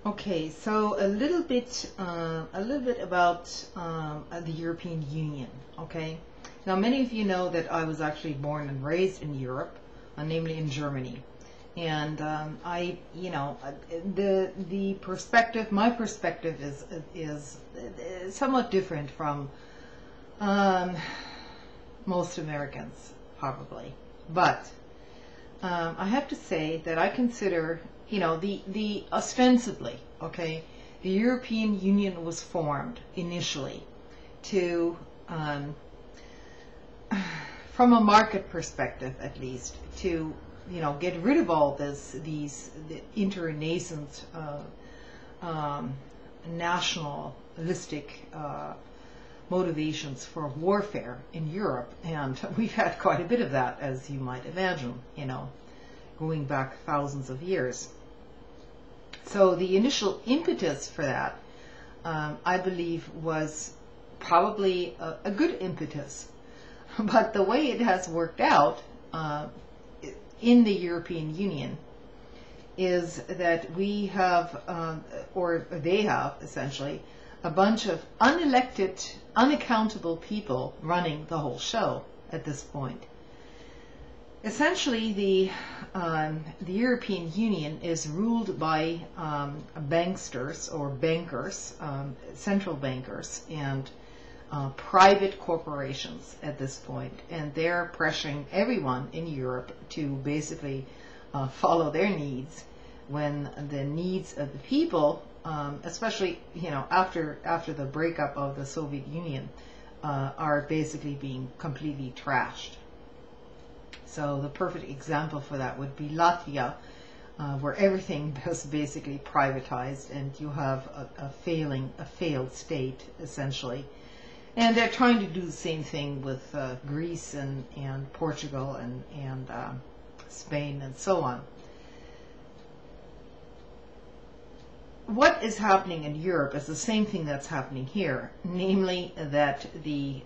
Okay, so a little bit about the European Union. Okay, now many of you know that I was actually born and raised in Europe, namely in Germany, and the perspective, my perspective is somewhat different from most Americans, probably, but I have to say that I consider, the ostensibly, okay, the European Union was formed initially to, from a market perspective at least, to, get rid of all these internascent nationalistic motivations for warfare in Europe, and we've had quite a bit of that, as you might imagine, going back thousands of years. So the initial impetus for that, I believe, was probably a good impetus, but the way it has worked out in the European Union is that we have, or they have essentially, a bunch of unelected, unaccountable people running the whole show at this point. Essentially, the European Union is ruled by banksters or bankers, central bankers, and private corporations at this point, and they're pressuring everyone in Europe to basically follow their needs when the needs of the people, especially after the breakup of the Soviet Union, are basically being completely trashed. So the perfect example for that would be Latvia, where everything was basically privatized, and you have a failed state essentially. And they're trying to do the same thing with Greece and Portugal and Spain and so on. What is happening in Europe is the same thing that's happening here, namely that the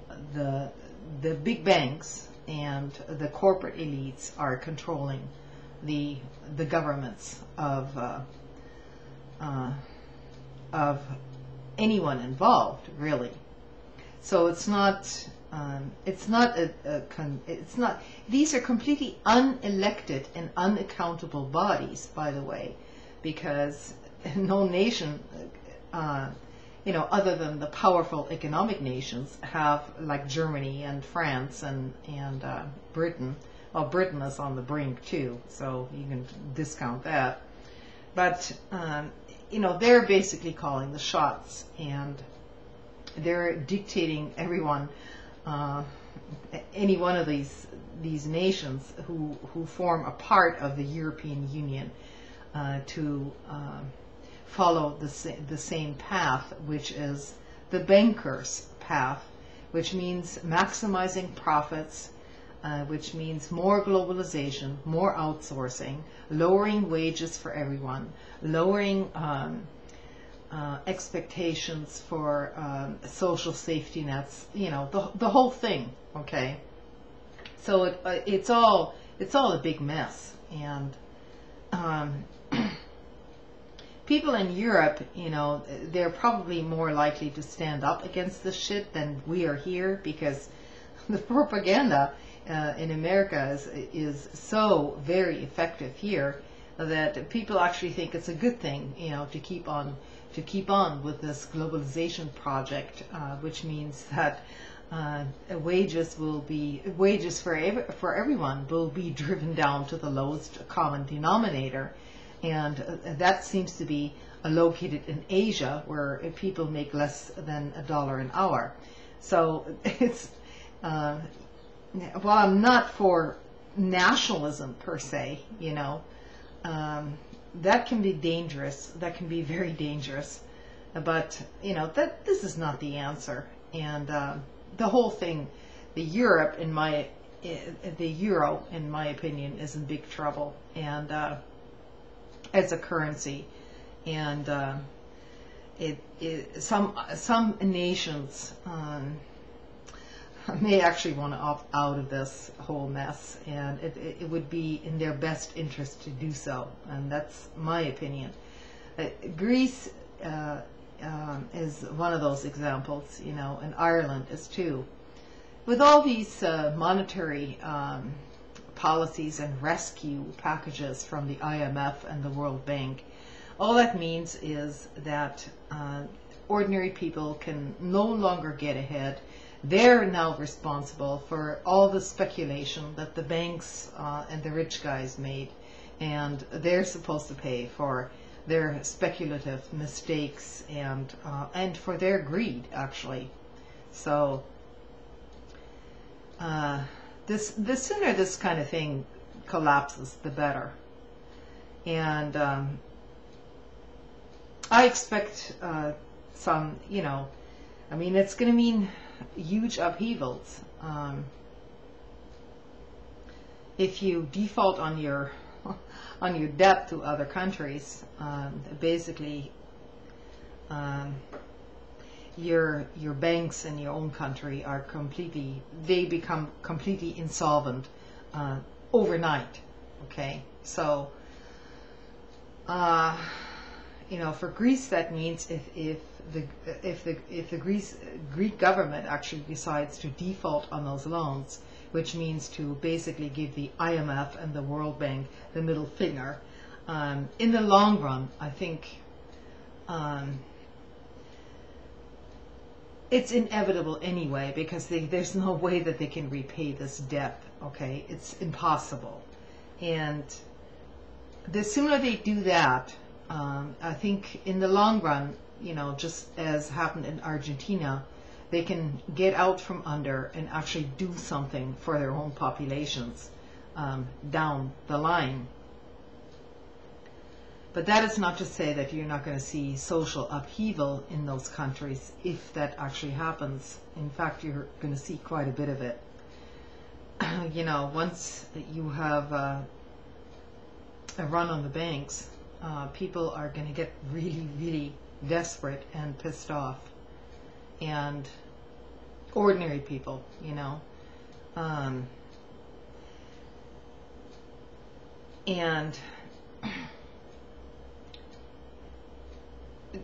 big banks and the corporate elites are controlling the governments of anyone involved, really. So it's not these are completely unelected and unaccountable bodies, by the way, because no nation, other than the powerful economic nations, have, like Germany and France and Britain. Well, Britain is on the brink too, so you can discount that. But they're basically calling the shots, and they're dictating everyone, any one of these nations who form a part of the European Union, to follow the same path, which is the bankers' path, which means maximizing profits, which means more globalization, more outsourcing, lowering wages for everyone, lowering expectations for social safety nets, the whole thing. Okay, so it's all a big mess, and people in Europe, they're probably more likely to stand up against this shit than we are here, because the propaganda in America is so very effective here that people actually think it's a good thing, to keep on with this globalization project, which means that wages for everyone will be driven down to the lowest common denominator. And that seems to be located in Asia, where people make less than $1 an hour. So it's, while I'm not for nationalism per se, that can be dangerous. That can be very dangerous. But this is not the answer. And the whole thing, the euro, in my opinion, is in big trouble. And as a currency, and some nations may actually want to opt out of this whole mess, and it would be in their best interest to do so, and that's my opinion. Greece is one of those examples, you know, and Ireland is too. With all these monetary policies and rescue packages from the IMF and the World Bank, all that means is that ordinary people can no longer get ahead. They're now responsible for all the speculation that the banks and the rich guys made, and they're supposed to pay for their speculative mistakes and for their greed, actually. So the sooner this kind of thing collapses, the better. And I expect some, you know, I mean, it's going to mean huge upheavals. If you default on your debt to other countries, basically your banks in your own country are they become completely insolvent overnight. Okay, so you know, for Greece that means if the Greek government actually decides to default on those loans, which means to basically give the IMF and the World Bank the middle finger, in the long run, I think it's inevitable anyway, because there's no way that they can repay this debt. Okay, it's impossible. And the sooner they do that, I think in the long run, you know, just as happened in Argentina, they can get out from under and actually do something for their own populations down the line. But that is not to say that you're not going to see social upheaval in those countries if that actually happens. In fact, you're going to see quite a bit of it. You know, once you have a run on the banks, people are going to get really, really desperate and pissed off. And ordinary people, you know, and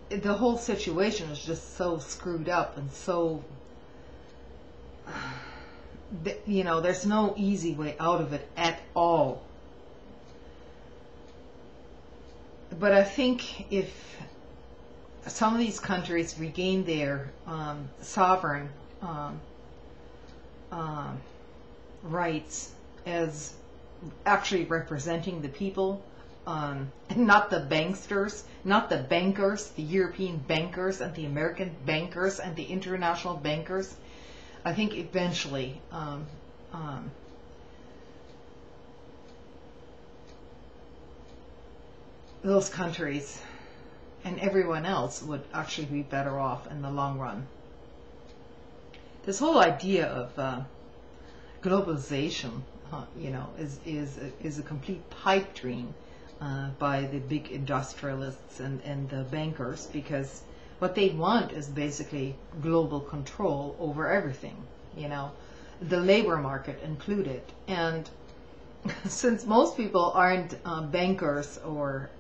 the whole situation is just so screwed up and so, you know, there's no easy way out of it at all. But I think if some of these countries regain their sovereign rights as actually representing the people, and not the banksters, not the bankers, the European bankers and the American bankers and the international bankers, I think eventually those countries and everyone else would actually be better off in the long run. This whole idea of globalization, you know, is a complete pipe dream by the big industrialists and the bankers, because what they want is basically global control over everything, you know, the labor market included. And since most people aren't bankers or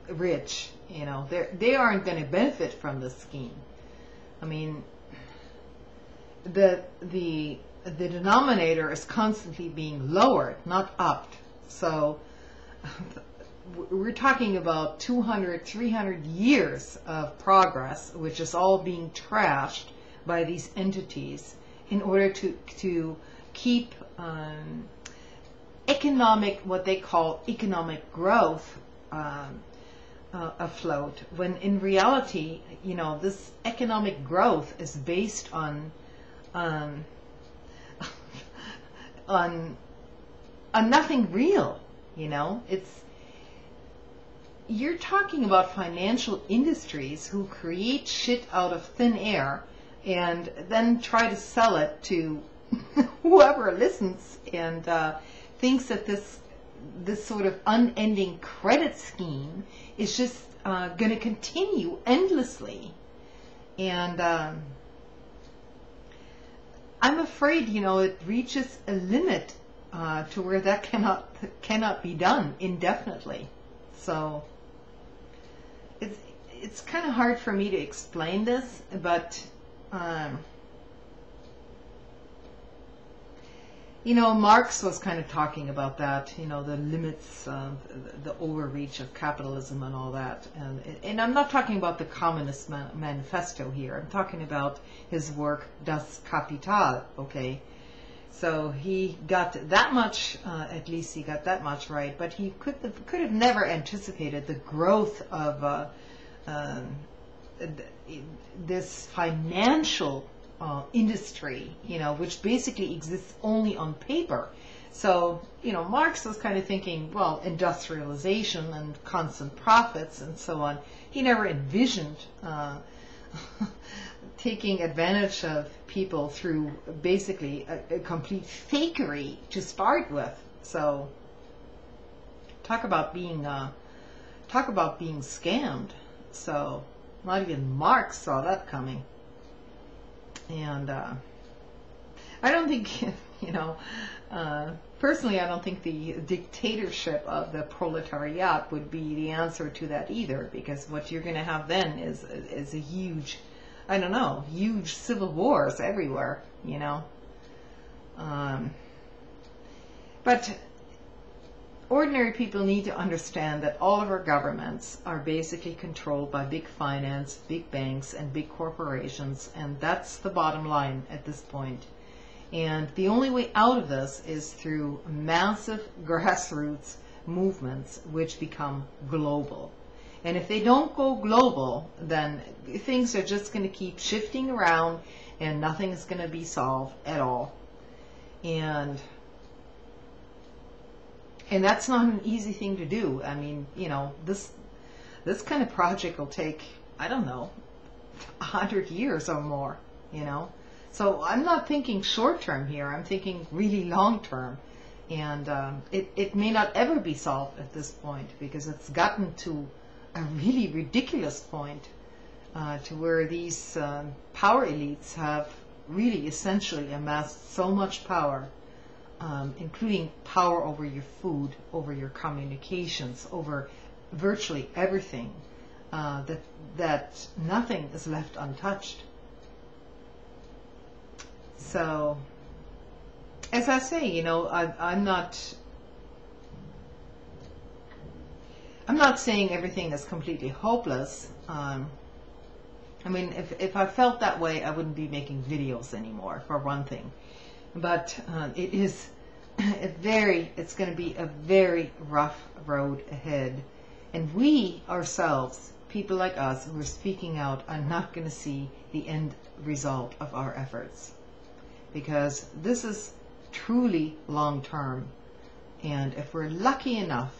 rich, you know, they aren't going to benefit from this scheme. I mean, the denominator is constantly being lowered, not upped. So we're talking about 200, 300 years of progress, which is all being trashed by these entities in order to keep what they call economic growth afloat, when in reality, you know, this economic growth is based on nothing real. You know, you're talking about financial industries who create shit out of thin air and then try to sell it to whoever listens and thinks that this sort of unending credit scheme is just going to continue endlessly. And I'm afraid, you know, it reaches a limit to where that cannot be done indefinitely. So it's kind of hard for me to explain this, but you know, Marx was kind of talking about that, you know, the limits, the overreach of capitalism and all that. And I'm not talking about the Communist Manifesto here. I'm talking about his work, Das Kapital, okay? So he got that much, at least he got that much right, but he could have never anticipated the growth of this financial industry, you know, which basically exists only on paper. So, you know, Marx was kind of thinking, well, industrialization and constant profits and so on. He never envisioned taking advantage of people through basically a complete fakery to start with. So, talk about being scammed. So, not even Marx saw that coming. And I don't think, you know, personally, I don't think the dictatorship of the proletariat would be the answer to that either, because what you're going to have then is a huge, I don't know, huge civil wars everywhere, you know. But ordinary people need to understand that all of our governments are basically controlled by big finance, big banks, and big corporations, and that's the bottom line at this point. And the only way out of this is through massive grassroots movements which become global. And if they don't go global, then things are just going to keep shifting around and nothing is going to be solved at all. And that's not an easy thing to do. I mean, you know, this kind of project will take, I don't know, 100 years or more, you know. So I'm not thinking short term here. I'm thinking really long term. And it may not ever be solved at this point, because it's gotten to a really ridiculous point to where these power elites have really essentially amassed so much power, including power over your food, over your communications, over virtually everything, that nothing is left untouched. So, as I say, you know, I'm not saying everything is completely hopeless. I mean, if I felt that way, I wouldn't be making videos anymore, for one thing. But it's going to be a very rough road ahead. And we ourselves, people like us who are speaking out, are not going to see the end result of our efforts. Because this is truly long term. And if we're lucky enough,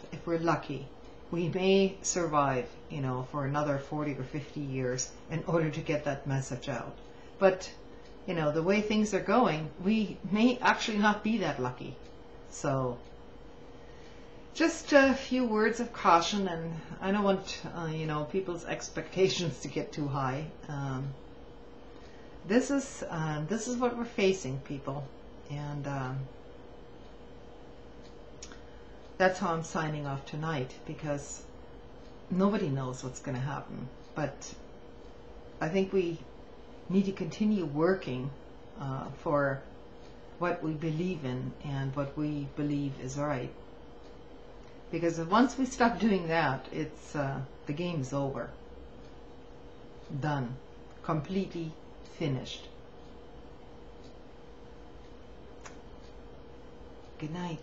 we may survive, you know, for another 40 or 50 years in order to get that message out. But, you know, the way things are going, we may actually not be that lucky. So, just a few words of caution, and I don't want, you know, people's expectations to get too high. This is what we're facing, people, and that's how I'm signing off tonight, because nobody knows what's going to happen. But I think we need to continue working for what we believe in and what we believe is right. Because once we stop doing that, it's the game's over. Done. Completely finished. Good night.